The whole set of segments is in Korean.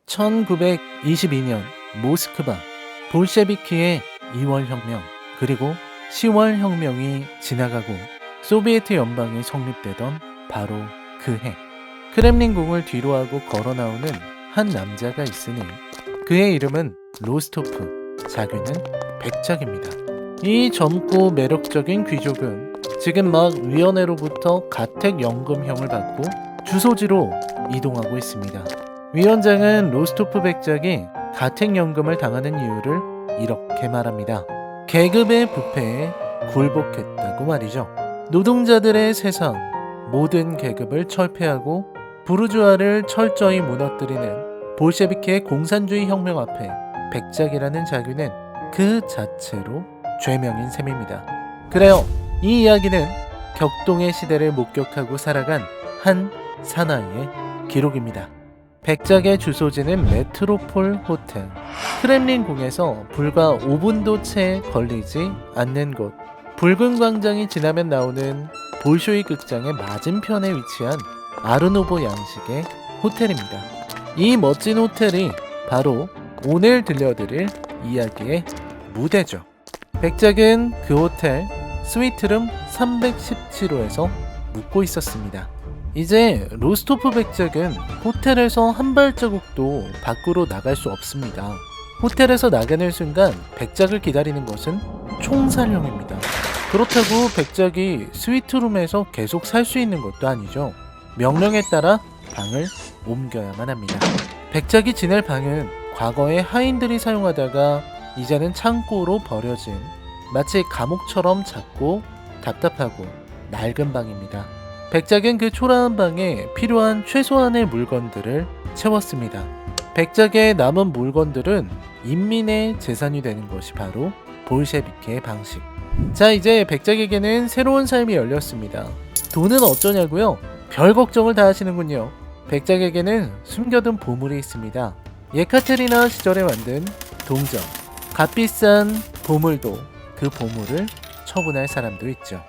1922년 모스크바 볼셰비키의 2월 혁명 그리고 10월 혁명이 지나가고 소비에트 연방이 성립되던 바로 그 해 크렘린궁을 뒤로하고 걸어 나오는 한 남자가 있으니 그의 이름은 로스토프, 자귀는 백작입니다. 이 젊고 매력적인 귀족은 지금 막 위원회로부터 가택연금형을 받고 주소지로 이동하고 있습니다. 위원장은 로스토프 백작이 가택연금을 당하는 이유를 이렇게 말합니다. 계급의 부패에 굴복했다고 말이죠. 노동자들의 세상, 모든 계급을 철폐하고 부르주아를 철저히 무너뜨리는 볼셰비키의 공산주의 혁명 앞에 백작이라는 자귀는 그 자체로 죄명인 셈입니다. 그래요, 이 이야기는 격동의 시대를 목격하고 살아간 한 사나이의 기록입니다. 백작의 주소지는 메트로폴 호텔, 크렘린궁에서 불과 5분도 채 걸리지 않는 곳, 붉은 광장이 지나면 나오는 볼쇼이 극장의 맞은편에 위치한 아르노보 양식의 호텔입니다. 이 멋진 호텔이 바로 오늘 들려드릴 이야기의 무대죠. 백작은 그 호텔 스위트룸 317호에서 묵고 있었습니다. 이제 로스토프 백작은 호텔에서 한 발자국도 밖으로 나갈 수 없습니다. 호텔에서 나가는 순간 백작을 기다리는 것은 총살형입니다. 그렇다고 백작이 스위트룸에서 계속 살 수 있는 것도 아니죠. 명령에 따라 방을 옮겨야만 합니다. 백작이 지낼 방은 과거에 하인들이 사용하다가 이제는 창고로 버려진 마치 감옥처럼 작고 답답하고 낡은 방입니다. 백작은 그 초라한 방에 필요한 최소한의 물건들을 채웠습니다. 백작의 남은 물건들은 인민의 재산이 되는 것이 바로 볼셰비키의 방식. 자, 이제 백작에게는 새로운 삶이 열렸습니다. 돈은 어쩌냐고요? 별 걱정을 다 하시는군요. 백작에게는 숨겨둔 보물이 있습니다. 예카테리나 시절에 만든 동전, 값비싼 보물도 그 보물을 처분할 사람도 있죠.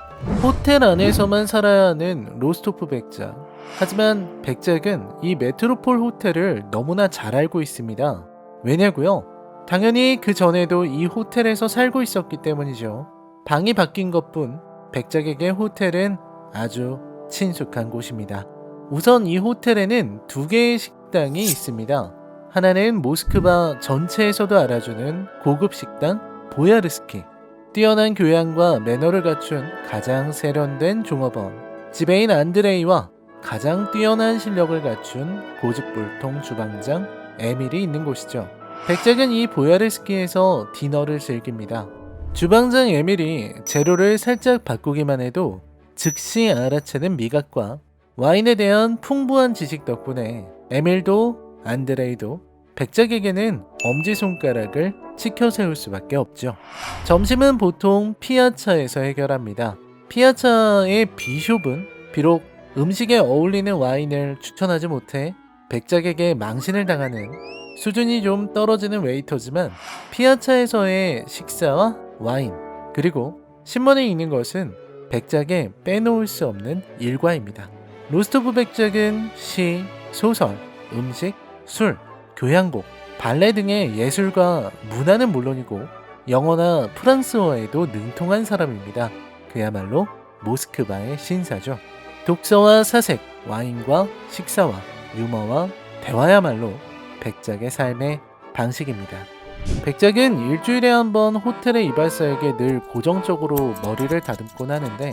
호텔 안에서만 살아야 하는 로스토프 백작. 하지만 백작은 이 메트로폴 호텔을 너무나 잘 알고 있습니다. 왜냐고요? 당연히 그 전에도 이 호텔에서 살고 있었기 때문이죠. 방이 바뀐 것뿐 백작에게 호텔은 아주 친숙한 곳입니다. 우선 이 호텔에는 두 개의 식당이 있습니다. 하나는 모스크바 전체에서도 알아주는 고급 식당 보야르스키, 뛰어난 교양과 매너를 갖춘 가장 세련된 종업원 지배인 안드레이와 가장 뛰어난 실력을 갖춘 고집불통 주방장 에밀이 있는 곳이죠. 백작은 이 보야르스키에서 디너를 즐깁니다. 주방장 에밀이 재료를 살짝 바꾸기만 해도 즉시 알아채는 미각과 와인에 대한 풍부한 지식 덕분에 에밀도 안드레이도 백작에게는 엄지손가락을 치켜 세울 수밖에 없죠. 점심은 보통 피아차에서 해결합니다. 피아차의 비숍은 비록 음식에 어울리는 와인을 추천하지 못해 백작에게 망신을 당하는 수준이 좀 떨어지는 웨이터지만 피아차에서의 식사와 와인 그리고 신문에 읽는 것은 백작에 빼놓을 수 없는 일과입니다. 로스토프 백작은 시, 소설, 음식, 술, 교향곡, 발레 등의 예술과 문화는 물론이고 영어나 프랑스어에도 능통한 사람입니다. 그야말로 모스크바의 신사죠. 독서와 사색, 와인과 식사와 유머와 대화야말로 백작의 삶의 방식입니다. 백작은 일주일에 한 번 호텔의 이발사에게 늘 고정적으로 머리를 다듬곤 하는데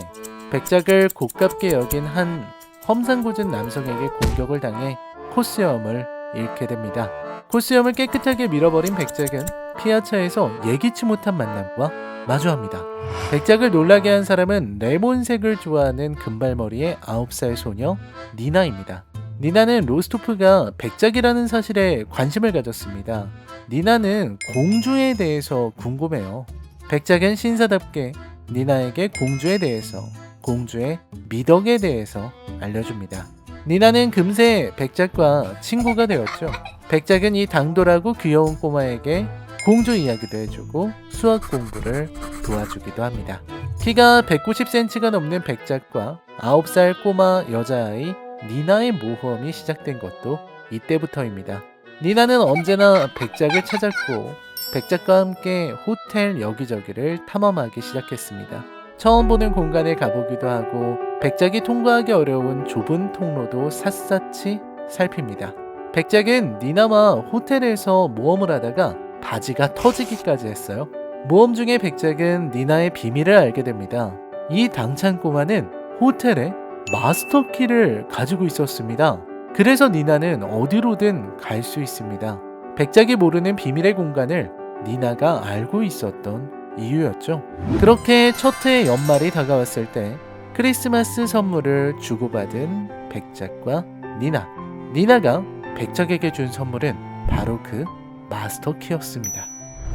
백작을 고깝게 여긴 한 험상궂은 남성에게 공격을 당해 코스염을 잃게 됩니다. 코스염을 깨끗하게 밀어버린 백작은 피아차에서 예기치 못한 만남과 마주합니다. 백작을 놀라게 한 사람은 레몬색을 좋아하는 금발머리의 9살 소녀 니나입니다. 니나는 로스토프가 백작이라는 사실에 관심을 가졌습니다. 니나는 공주에 대해서 궁금해요. 백작은 신사답게 니나에게 공주에 대해서, 공주의 미덕에 대해서 알려줍니다. 니나는 금세 백작과 친구가 되었죠. 백작은 이 당돌하고 귀여운 꼬마에게 공주 이야기도 해주고 수학 공부를 도와주기도 합니다. 키가 190cm가 넘는 백작과 9살 꼬마 여자아이 니나의 모험이 시작된 것도 이때부터입니다. 니나는 언제나 백작을 찾았고 백작과 함께 호텔 여기저기를 탐험하기 시작했습니다. 처음 보는 공간에 가보기도 하고 백작이 통과하기 어려운 좁은 통로도 샅샅이 살핍니다. 백작은 니나와 호텔에서 모험을 하다가 바지가 터지기까지 했어요. 모험 중에 백작은 니나의 비밀을 알게 됩니다. 이 당찬 꼬마는 호텔에 마스터키를 가지고 있었습니다. 그래서 니나는 어디로든 갈 수 있습니다. 백작이 모르는 비밀의 공간을 니나가 알고 있었던 이유였죠. 그렇게 첫 해의 연말이 다가왔을 때 크리스마스 선물을 주고받은 백작과 니나. 니나가 백작에게 준 선물은 바로 그 마스터키였습니다.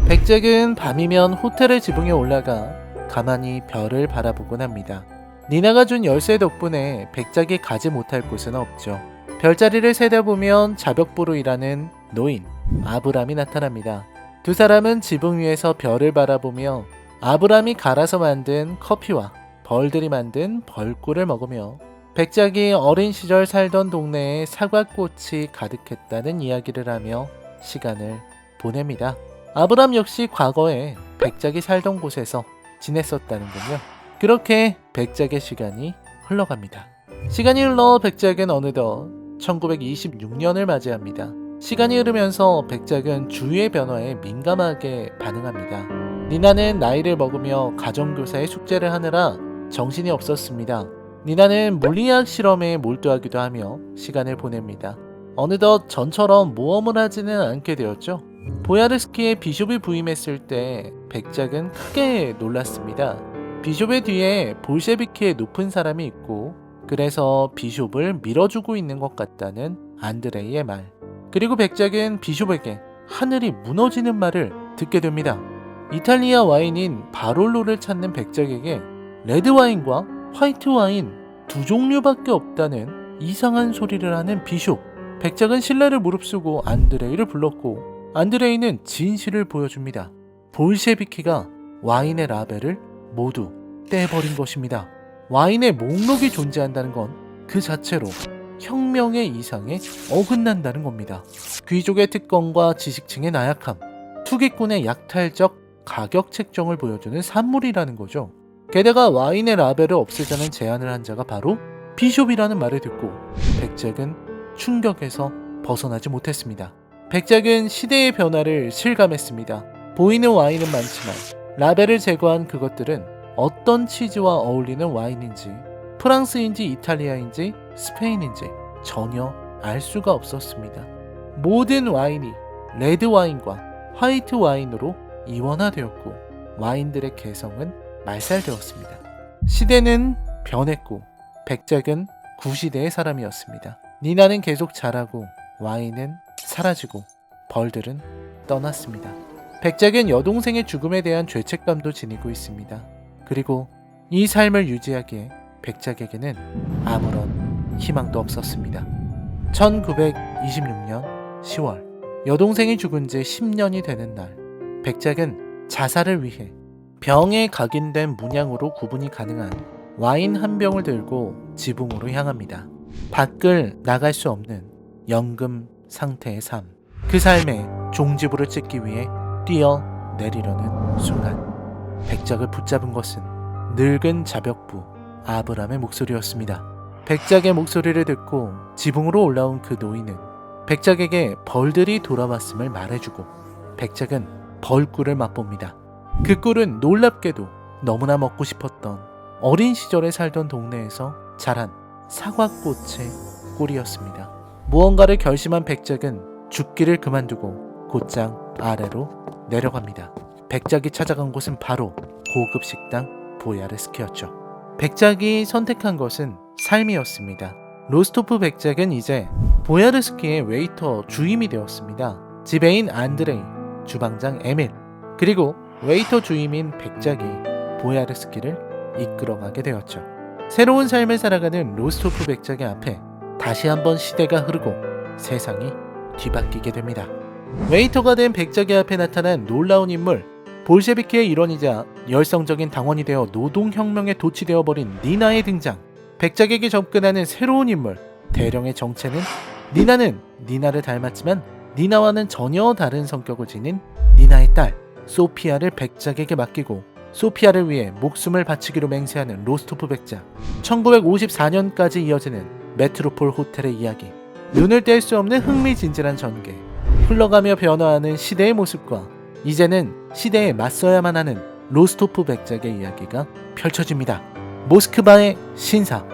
백작은 밤이면 호텔의 지붕에 올라가 가만히 별을 바라보곤 합니다. 니나가 준 열쇠 덕분에 백작이 가지 못할 곳은 없죠. 별자리를 세다 보면 자벽보로 일하는 노인 아브람이 나타납니다. 두 사람은 지붕 위에서 별을 바라보며 아브람이 갈아서 만든 커피와 벌들이 만든 벌꿀을 먹으며 백작이 어린 시절 살던 동네에 사과꽃이 가득했다는 이야기를 하며 시간을 보냅니다. 아브람 역시 과거에 백작이 살던 곳에서 지냈었다는군요. 그렇게 백작의 시간이 흘러갑니다. 시간이 흘러 백작은 어느덧 1926년을 맞이합니다. 시간이 흐르면서 백작은 주위의 변화에 민감하게 반응합니다. 니나는 나이를 먹으며 가정교사의 숙제를 하느라 정신이 없었습니다. 니나는 물리학 실험에 몰두하기도 하며 시간을 보냅니다. 어느덧 전처럼 모험을 하지는 않게 되었죠. 보야르스키의 비숍이 부임했을 때 백작은 크게 놀랐습니다. 비숍의 뒤에 볼셰비키의 높은 사람이 있고 그래서 비숍을 밀어주고 있는 것 같다는 안드레이의 말. 그리고 백작은 비숍에게 하늘이 무너지는 말을 듣게 됩니다. 이탈리아 와인인 바롤로를 찾는 백작에게 레드 와인과 화이트 와인 두 종류밖에 없다는 이상한 소리를 하는 비숍. 백작은 신뢰를 무릅쓰고 안드레이를 불렀고 안드레이는 진실을 보여줍니다. 볼셰비키가 와인의 라벨을 모두 떼버린 것입니다. 와인의 목록이 존재한다는 건 그 자체로 혁명의 이상에 어긋난다는 겁니다. 귀족의 특권과 지식층의 나약함, 투기꾼의 약탈적 가격 책정을 보여주는 산물이라는 거죠. 게다가 와인의 라벨을 없애자는 제안을 한 자가 바로 비숍이라는 말을 듣고 백작은 충격에서 벗어나지 못했습니다. 백작은 시대의 변화를 실감했습니다. 보이는 와인은 많지만 라벨을 제거한 그것들은 어떤 치즈와 어울리는 와인인지 프랑스인지 이탈리아인지 스페인인지 전혀 알 수가 없었습니다. 모든 와인이 레드 와인과 화이트 와인으로 이원화되었고 와인들의 개성은 말살되었습니다. 시대는 변했고 백작은 구시대의 사람이었습니다. 니나는 계속 자라고 와인은 사라지고 벌들은 떠났습니다. 백작은 여동생의 죽음에 대한 죄책감도 지니고 있습니다. 그리고 이 삶을 유지하기에 백작에게는 아무런 희망도 없었습니다. 1926년 10월 여동생이 죽은 지 10년이 되는 날 백작은 자살을 위해 병에 각인된 문양으로 구분이 가능한 와인 한 병을 들고 지붕으로 향합니다. 밖을 나갈 수 없는 연금 상태의 삶. 그 삶에 종지부를 찍기 위해 뛰어내리려는 순간 백작을 붙잡은 것은 늙은 자벽부 아브람의 목소리였습니다. 백작의 목소리를 듣고 지붕으로 올라온 그 노인은 백작에게 벌들이 돌아왔음을 말해주고 백작은 벌꿀을 맛봅니다. 그 꿀은 놀랍게도 너무나 먹고 싶었던 어린 시절에 살던 동네에서 자란 사과꽃의 꿀이었습니다. 무언가를 결심한 백작은 죽기를 그만두고 곧장 아래로 내려갑니다. 백작이 찾아간 곳은 바로 고급 식당 보야르스키였죠. 백작이 선택한 것은 삶이었습니다. 로스토프 백작은 이제 보야르스키의 웨이터 주임이 되었습니다. 지배인 안드레이, 주방장 에밀, 그리고 웨이터 주임인 백작이 보야르스키를 이끌어가게 되었죠. 새로운 삶을 살아가는 로스토프 백작의 앞에 다시 한번 시대가 흐르고 세상이 뒤바뀌게 됩니다. 웨이터가 된 백작의 앞에 나타난 놀라운 인물, 볼셰비키의 일원이자 열성적인 당원이 되어 노동혁명에 도취되어버린 니나의 등장. 백작에게 접근하는 새로운 인물, 대령의 정체는 니나는 니나를 닮았지만 니나와는 전혀 다른 성격을 지닌 니나의 딸 소피아를 백작에게 맡기고 소피아를 위해 목숨을 바치기로 맹세하는 로스토프 백작. 1954년까지 이어지는 메트로폴 호텔의 이야기. 눈을 뗄 수 없는 흥미진진한 전개. 흘러가며 변화하는 시대의 모습과 이제는 시대에 맞서야만 하는 로스토프 백작의 이야기가 펼쳐집니다. 모스크바의 신사.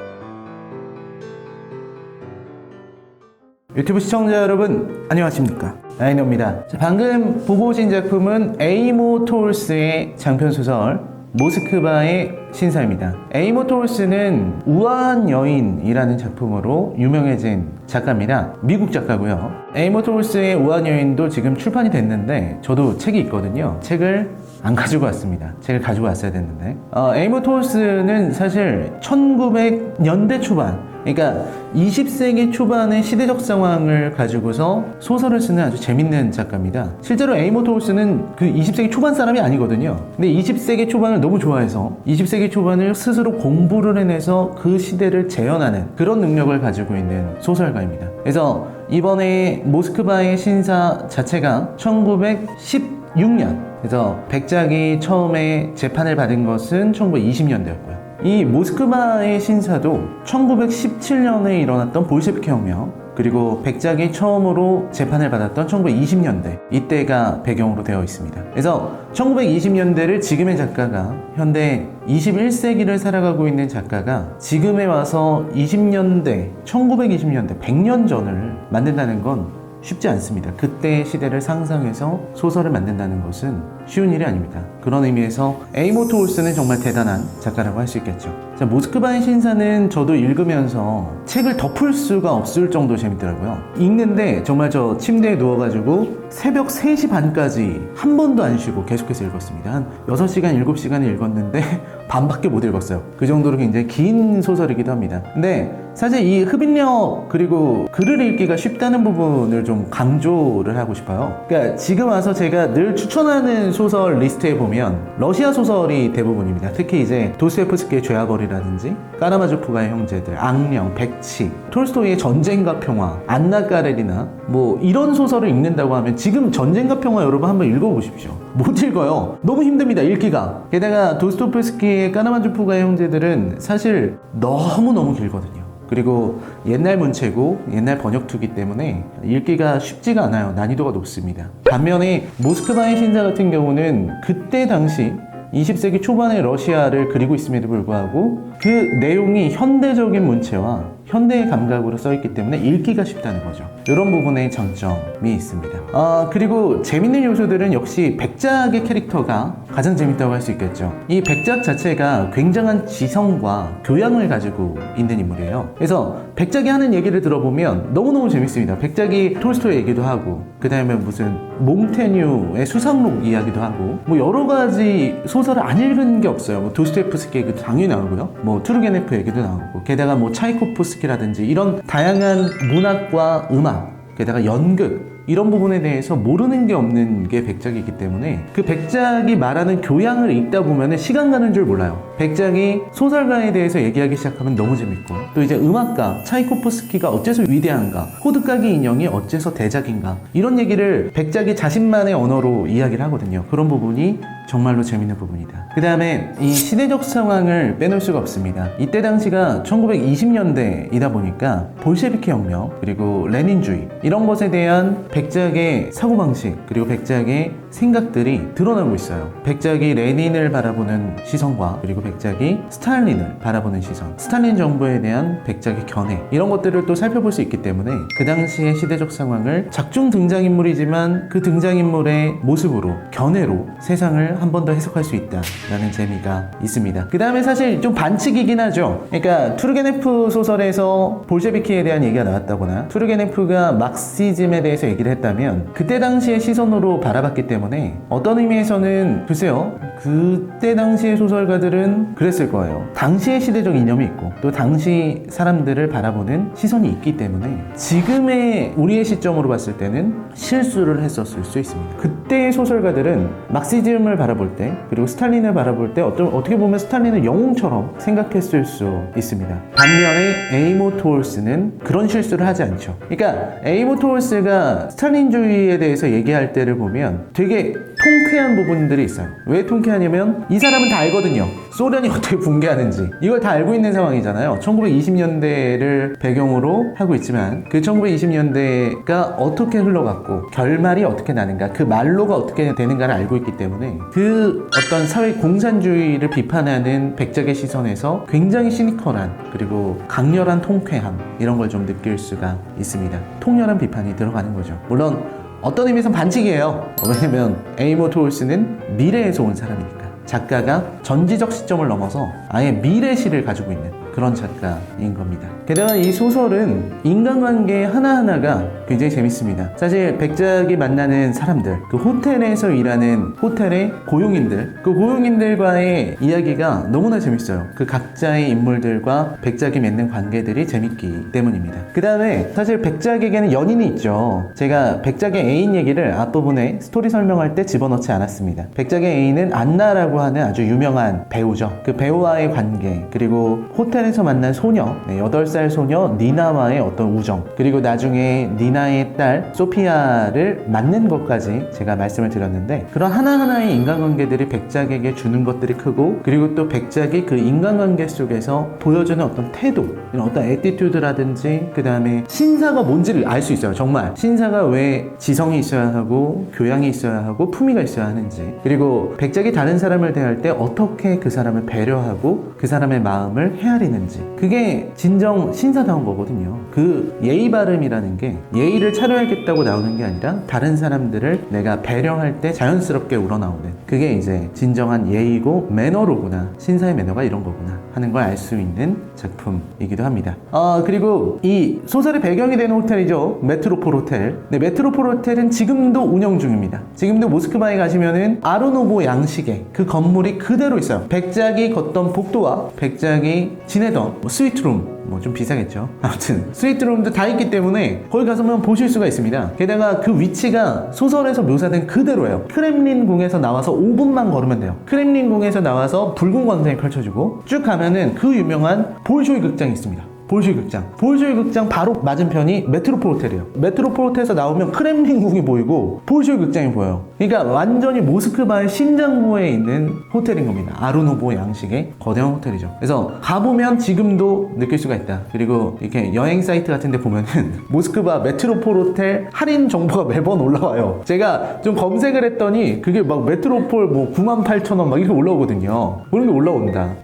유튜브 시청자 여러분 안녕하십니까, 라이너입니다. 방금 보고 오신 작품은 에이모 토울스의 장편소설 모스크바의 신사입니다. 에이모 토울스는 우아한 여인이라는 작품으로 유명해진 작가입니다. 미국 작가고요. 에이모 토울스의 우아한 여인도 지금 출판이 됐는데 저도 책이 있거든요. 책을 안 가지고 왔습니다. 책을 가지고 왔어야 됐는데 에이모 토울스는 사실 1900년대 초반, 그러니까 20세기 초반의 시대적 상황을 가지고서 소설을 쓰는 아주 재밌는 작가입니다. 실제로 에이모 토울스는 그 20세기 초반 사람이 아니거든요. 근데 20세기 초반을 너무 좋아해서 20세기 초반을 스스로 공부를 해내서 그 시대를 재현하는 그런 능력을 가지고 있는 소설가입니다. 그래서 이번에 모스크바의 신사 자체가 1916년, 그래서 백작이 처음에 재판을 받은 것은 1920년대였고요. 이 모스크바의 신사도 1917년에 일어났던 볼셰비키 혁명, 그리고 백작이 처음으로 재판을 받았던 1920년대, 이때가 배경으로 되어 있습니다. 그래서 1920년대를 지금의 작가가, 현대 21세기를 살아가고 있는 작가가 지금에 와서 20년대, 1920년대, 100년 전을 만든다는 건 쉽지 않습니다. 그때의 시대를 상상해서 소설을 만든다는 것은 쉬운 일이 아닙니다. 그런 의미에서 에이모 토울스는 정말 대단한 작가라고 할 수 있겠죠. 자, 모스크바의 신사는 저도 읽으면서 책을 덮을 수가 없을 정도로 재밌더라고요. 읽는데 정말 저 침대에 누워가지고 새벽 3시 반까지 한 번도 안 쉬고 계속해서 읽었습니다. 한 6시간, 7시간을 읽었는데 반밖에 못 읽었어요. 그 정도로 굉장히 긴 소설이기도 합니다. 근데 사실 이 흡입력 그리고 글을 읽기가 쉽다는 부분을 좀 강조를 하고 싶어요. 그러니까 지금 와서 제가 늘 추천하는 소설 리스트에 보면 러시아 소설이 대부분입니다. 특히 이제 도스토옙스키의 죄와벌이라든지 까라마조프가의 형제들, 악령, 백치, 톨스토이의 전쟁과 평화, 안나 까레리나 뭐 이런 소설을 읽는다고 하면 지금 전쟁과 평화 여러분 한번 읽어보십시오. 못 읽어요. 너무 힘듭니다, 읽기가. 게다가 도스토옙스키의 까라마조프가의 형제들은 사실 너무너무 길거든요. 그리고 옛날 문체고 옛날 번역투기 때문에 읽기가 쉽지가 않아요. 난이도가 높습니다. 반면에 모스크바의 신사 같은 경우는 그때 당시 20세기 초반의 러시아를 그리고 있음에도 불구하고 그 내용이 현대적인 문체와 현대의 감각으로 써있기 때문에 읽기가 쉽다는 거죠. 이런 부분에 장점이 있습니다. 그리고 재밌는 요소들은 역시 백작의 캐릭터가 가장 재밌다고 할 수 있겠죠. 이 백작 자체가 굉장한 지성과 교양을 가지고 있는 인물이에요. 그래서 백작이 하는 얘기를 들어보면 너무너무 재밌습니다. 백작이 톨스토이 얘기도 하고, 그 다음에 무슨 몽테뉴의 수상록 이야기도 하고, 뭐 여러 가지 소설을 안 읽은 게 없어요. 뭐 도스토옙스키 얘기도 당연히 나오고요. 뭐 투르게네프 얘기도 나오고, 게다가 뭐 차이코프스키라든지 이런 다양한 문학과 음악, 게다가 연극, 이런 부분에 대해서 모르는 게 없는 게 백작이기 때문에 그 백작이 말하는 교양을 읽다 보면 시간 가는 줄 몰라요. 백작이 소설가에 대해서 얘기하기 시작하면 너무 재밌고, 또 이제 음악가 차이코프스키가 어째서 위대한가, 호드까기 인형이 어째서 대작인가, 이런 얘기를 백작이 자신만의 언어로 이야기를 하거든요. 그런 부분이 정말로 재밌는 부분이다. 그 다음에 이 시대적 상황을 빼놓을 수가 없습니다. 이때 당시가 1920년대이다 보니까 볼셰비키 혁명, 그리고 레닌주의, 이런 것에 대한 백작의 사고방식, 그리고 백작의 생각들이 드러나고 있어요. 백작이 레닌을 바라보는 시선과, 그리고 백작이 스탈린을 바라보는 시선, 스탈린 정부에 대한 백작의 견해, 이런 것들을 또 살펴볼 수 있기 때문에 그 당시의 시대적 상황을 작중 등장인물이지만 그 등장인물의 모습으로, 견해로 세상을 한 번 더 해석할 수 있다라는 재미가 있습니다. 그 다음에 사실 좀 반칙이긴 하죠. 그러니까 투르게네프 소설에서 볼셰비키에 대한 얘기가 나왔다거나 투르게네프가 막시즘에 대해서 얘기를 했다면 그때 당시의 시선으로 바라봤기 때문에 때문에 어떤 의미에서는 글쎄요, 그때 당시의 소설가들은 그랬을 거예요. 당시의 시대적 이념이 있고 또 당시 사람들을 바라보는 시선이 있기 때문에 지금의 우리의 시점으로 봤을 때는 실수를 했었을 수 있습니다. 그때의 소설가들은 막시즘을 바라볼 때, 그리고 스탈린을 바라볼 때 어떻게 보면 스탈린을 영웅처럼 생각했을 수 있습니다. 반면에 에이모 토월스는 그런 실수를 하지 않죠. 그러니까 에이모 토월스가 스탈린주의에 대해서 얘기할 때를 보면 되게 통쾌한 부분들이 있어요. 왜 통쾌하냐면 이 사람은 다 알거든요. 소련이 어떻게 붕괴하는지 이걸 다 알고 있는 상황이잖아요. 1920년대를 배경으로 하고 있지만 그 1920년대가 어떻게 흘러갔고 결말이 어떻게 나는가, 그 말로가 어떻게 되는가를 알고 있기 때문에 그 어떤 사회 공산주의를 비판하는 백작의 시선에서 굉장히 시니컬한 그리고 강렬한 통쾌함, 이런 걸 좀 느낄 수가 있습니다. 통렬한 비판이 들어가는 거죠. 물론 어떤 의미에서는 반칙이에요. 왜냐면 에이모 토월스는 미래에서 온 사람이니까. 작가가 전지적 시점을 넘어서 아예 미래시를 가지고 있는 그런 작가인 겁니다. 게다가 이 소설은 인간관계 하나하나가 굉장히 재밌습니다. 사실 백작이 만나는 사람들, 그 호텔에서 일하는 호텔의 고용인들, 그 고용인들과의 이야기가 너무나 재밌어요. 그 각자의 인물들과 백작이 맺는 관계들이 재밌기 때문입니다. 그 다음에 사실 백작에게는 연인이 있죠. 제가 백작의 애인 얘기를 앞부분에 스토리 설명할 때 집어넣지 않았습니다. 백작의 애인은 안나라고 하는 아주 유명한 배우죠. 그 배우와의 관계, 그리고 호텔에서 만난 소녀, 8살 소녀 니나와의 어떤 우정, 그리고 나중에 니나의 딸 소피아를 맞는 것까지 제가 말씀을 드렸는데, 그런 하나하나의 인간관계들이 백작에게 주는 것들이 크고, 그리고 또 백작이 그 인간관계 속에서 보여주는 어떤 태도, 이런 어떤 애티튜드라든지, 그 다음에 신사가 뭔지를 알 수 있어요. 정말 신사가 왜 지성이 있어야 하고 교양이 있어야 하고 품위가 있어야 하는지, 그리고 백작이 다른 사람을 대할 때 어떻게 그 사람을 배려하고 그 사람의 마음을 헤아리는지, 그게 진정 신사다운 거거든요. 그 예의 바름이라는 게 예의를 차려야겠다고 나오는 게 아니라 다른 사람들을 내가 배려할 때 자연스럽게 우러나오는, 그게 이제 진정한 예의고 매너로구나, 신사의 매너가 이런 거구나 하는 걸 알 수 있는 작품이기도 합니다. 그리고 이 소설의 배경이 되는 호텔이죠. 메트로폴 호텔. 네, 메트로폴 호텔은 지금도 운영 중입니다. 지금도 모스크바에 가시면은 아르노보 양식의 그 건물이 그대로 있어요. 백작이 걷던 복도와 백작이 지내던 스위트룸, 좀 비싸겠죠. 아무튼 스위트룸도 다 있기 때문에 거기 가서만 보실 수가 있습니다. 게다가 그 위치가 소설에서 묘사된 그대로예요. 크렘린궁에서 나와서 5분만 걸으면 돼요. 크렘린궁에서 나와서 붉은 광장이 펼쳐지고 쭉 가면은 그 유명한 볼쇼이 극장이 있습니다. 볼쇼이 극장. 볼쇼이 극장 바로 맞은편이 메트로폴 호텔이에요. 메트로폴 호텔에서 나오면 크렘린궁이 보이고 볼쇼이 극장이 보여요. 그러니까 완전히 모스크바의 심장부에 있는 호텔인 겁니다. 아르노보 양식의 거대한 호텔이죠. 그래서 가보면 지금도 느낄 수가 있다. 그리고 이렇게 여행 사이트 같은 데 보면은 모스크바 메트로폴 호텔 할인 정보가 매번 올라와요. 제가 좀 검색을 했더니 그게 막 메트로폴 98,000원 막 이렇게 올라오거든요. 그런 게 올라온다.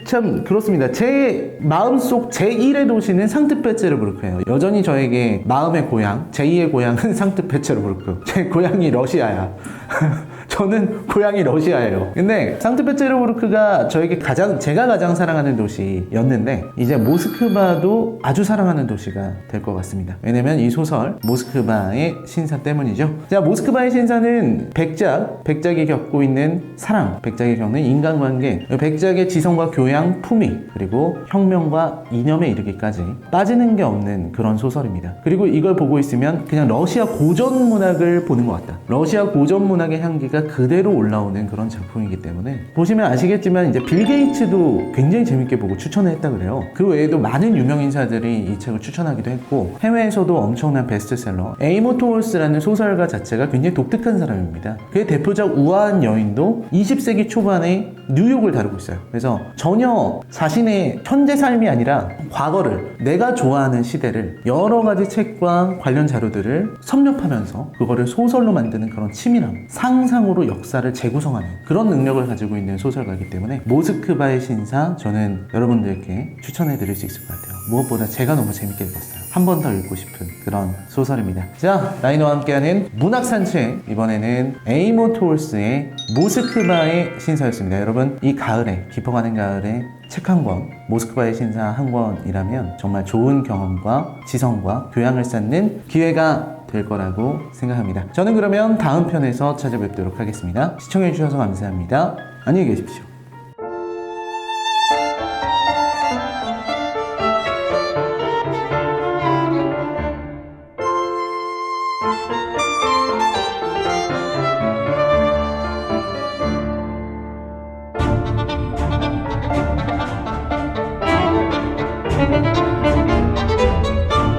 참 그렇습니다. 제 마음속 제1의 도시는 상트페테르부르크예요. 여전히 저에게 마음의 고향, 제2의 고향은 상트페테르부르크. 제 고향이 러시아야. 저는 고향이 러시아예요. 근데 상트페테르부르크가 저에게 제가 가장 사랑하는 도시였는데, 이제 모스크바도 아주 사랑하는 도시가 될 것 같습니다. 왜냐면 이 소설 모스크바의 신사 때문이죠. 자, 모스크바의 신사는 백작이 겪고 있는 사랑, 백작이 겪는 인간관계, 백작의 지성과 교양, 품위, 그리고 혁명과 이념에 이르기까지 빠지는 게 없는 그런 소설입니다. 그리고 이걸 보고 있으면 그냥 러시아 고전 문학을 보는 것 같다. 러시아 고전 문학의 향기가 그대로 올라오는 그런 작품이기 때문에 보시면 아시겠지만 이제 빌 게이츠도 굉장히 재밌게 보고 추천을 했다 그래요. 그 외에도 많은 유명 인사들이 이 책을 추천하기도 했고, 해외에서도 엄청난 베스트셀러, 에이모 토월스라는 소설가 자체가 굉장히 독특한 사람입니다. 그의 대표작 우아한 여인도 20세기 초반에 뉴욕을 다루고 있어요. 그래서 전혀 자신의 현재 삶이 아니라 과거를, 내가 좋아하는 시대를 여러 가지 책과 관련 자료들을 섭렵하면서 그거를 소설로 만드는 그런 치밀함, 상상으로 역사를 재구성하는 그런 능력을 가지고 있는 소설가이기 때문에 모스크바의 신사, 저는 여러분들께 추천해 드릴 수 있을 것 같아요. 무엇보다 제가 너무 재밌게 읽었어요. 한 번 더 읽고 싶은 그런 소설입니다. 자, 라이너와 함께하는 문학 산책, 이번에는 에이모 토월스의 모스크바의 신사였습니다. 여러분, 이 가을에, 깊어가는 가을에 책 한 권, 모스크바의 신사 한 권이라면 정말 좋은 경험과 지성과 교양을 쌓는 기회가 될 거라고 생각합니다. 저는 그러면 다음 편에서 찾아뵙도록 하겠습니다. 시청해주셔서 감사합니다. 안녕히 계십시오.